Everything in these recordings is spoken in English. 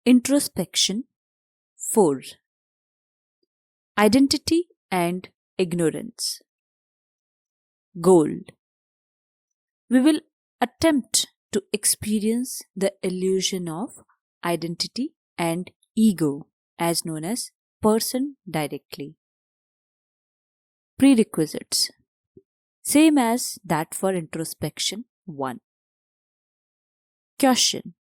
Introspection 4. Identity and Ignorance. Goal. We will attempt to experience the illusion of identity and ego, as known as person, directly. Prerequisites. Same as that for introspection 1. Question.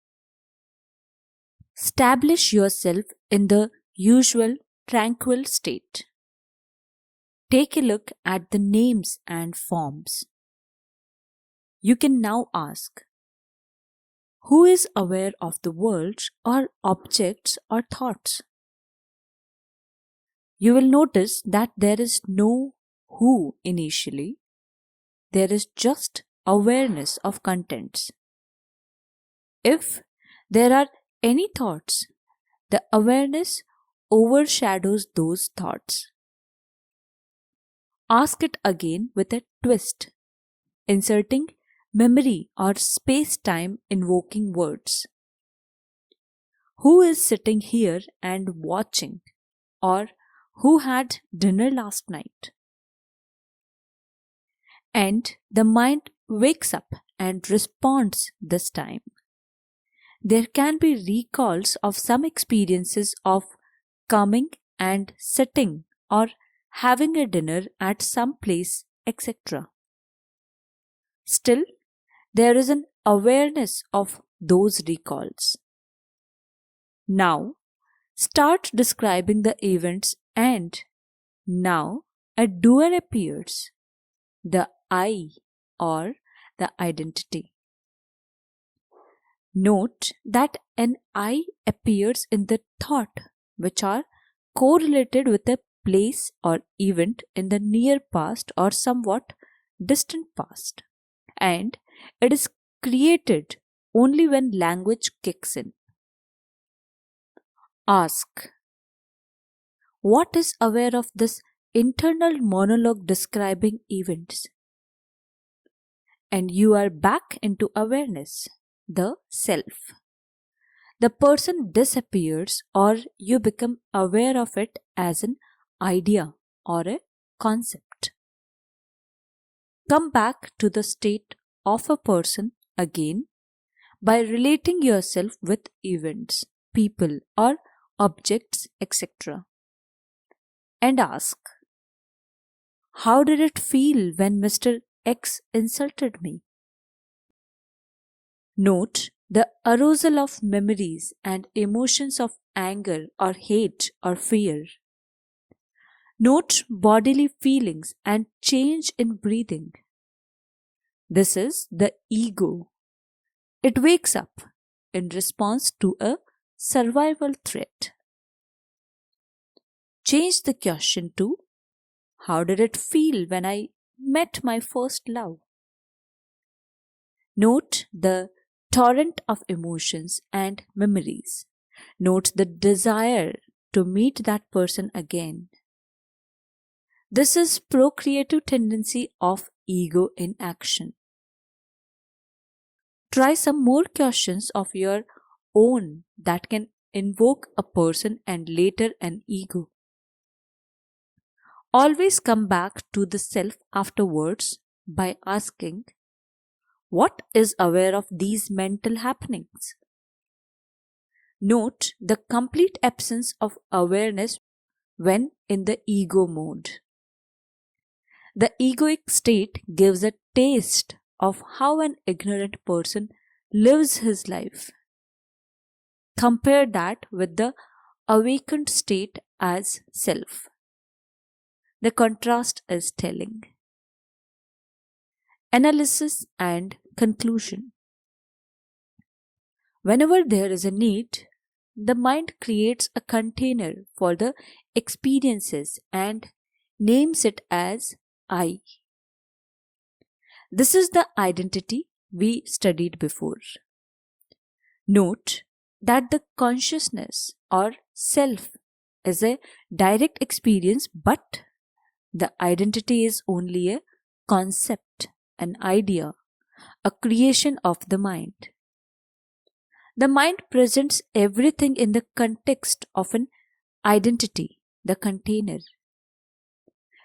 Establish yourself in the usual tranquil state. Take a look at the names and forms. You can now ask, who is aware of the world or objects or thoughts? You will notice that there is no who initially. There is just awareness of contents. If there are any thoughts, the awareness overshadows those thoughts. Ask it again with a twist, inserting memory or space-time invoking words. Who is sitting here and watching? Or who had dinner last night? And the mind wakes up and responds this time. There can be recalls of some experiences of coming and sitting or having a dinner at some place, etc. Still, there is an awareness of those recalls. Now, start describing the events, and now a doer appears, the I or the identity. Note that an I appears in the thought which are correlated with a place or event in the near past or somewhat distant past, and it is created only when language kicks in. Ask, what is aware of this internal monologue describing events? And you are back into awareness, the self. The person disappears, or you become aware of it as an idea or a concept. Come back to the state of a person again by relating yourself with events, people, or objects, etc. And ask, how did it feel when Mr. X insulted me? Note the arousal of memories and emotions of anger or hate or fear. Note bodily feelings and change in breathing. This is the ego. It wakes up in response to a survival threat. Change the question to, how did it feel when I met my first love? Note the torrent of emotions and memories. Note the desire to meet that person again. This is procreative tendency of ego in action. Try some more questions of your own that can invoke a person and later an ego. Always come back to the self afterwards by asking, what is aware of these mental happenings? Note the complete absence of awareness when in the ego mode. The egoic state gives a taste of how an ignorant person lives his life. Compare that with the awakened state as self. The contrast is telling. Analysis and conclusion. Whenever there is a need, the mind creates a container for the experiences and names it as I. This is the identity we studied before. Note that the consciousness or self is a direct experience, but the identity is only a concept, an idea, a creation of the mind. The mind presents everything in the context of an identity, the container.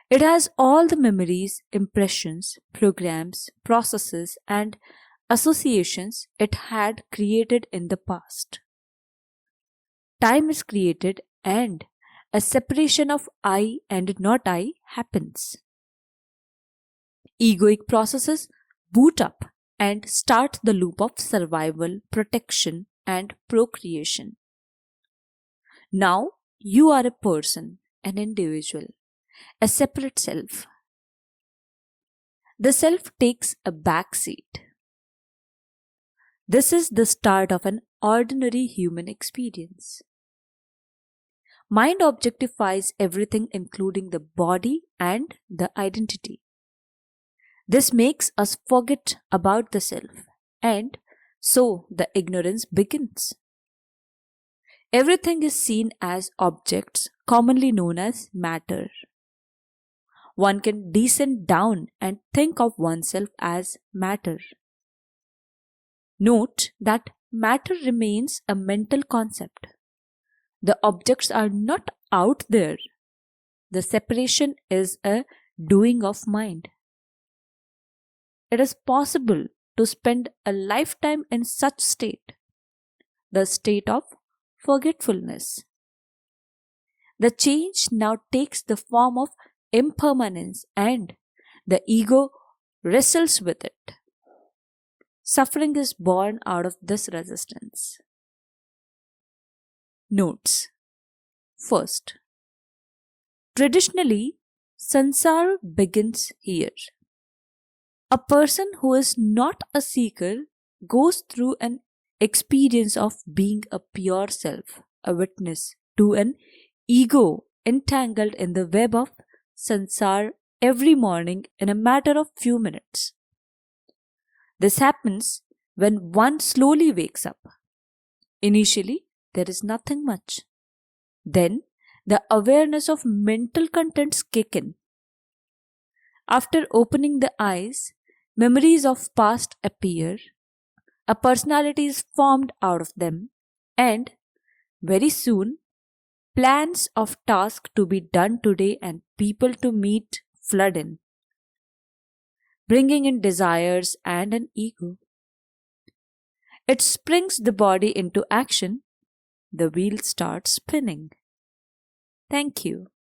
It has all the memories, impressions, programs, processes, and associations it had created in the past. Time is created and a separation of I and not I happens. Egoic processes boot up and start the loop of survival, protection, and procreation. Now you are a person, an individual, a separate self. The self takes a back seat. This is the start of an ordinary human experience. Mind objectifies everything, including the body and the identity. This makes us forget about the self, and so the ignorance begins. Everything is seen as objects, commonly known as matter. One can descend down and think of oneself as matter. Note that matter remains a mental concept. The objects are not out there. The separation is a doing of mind. It is possible to spend a lifetime in such state, the state of forgetfulness. The change now takes the form of impermanence and the ego wrestles with it. Suffering is born out of this resistance. Notes. First, traditionally, sansar begins here. A person who is not a seeker goes through an experience of being a pure self, a witness to an ego entangled in the web of sansar every morning in a matter of few minutes. This happens when one slowly wakes up. Initially, there is nothing much. Then, the awareness of mental contents kick in. After opening the eyes, memories of past appear, a personality is formed out of them, and very soon, plans of tasks to be done today and people to meet flood in, bringing in desires and an ego. It springs the body into action. The wheel starts spinning. Thank you.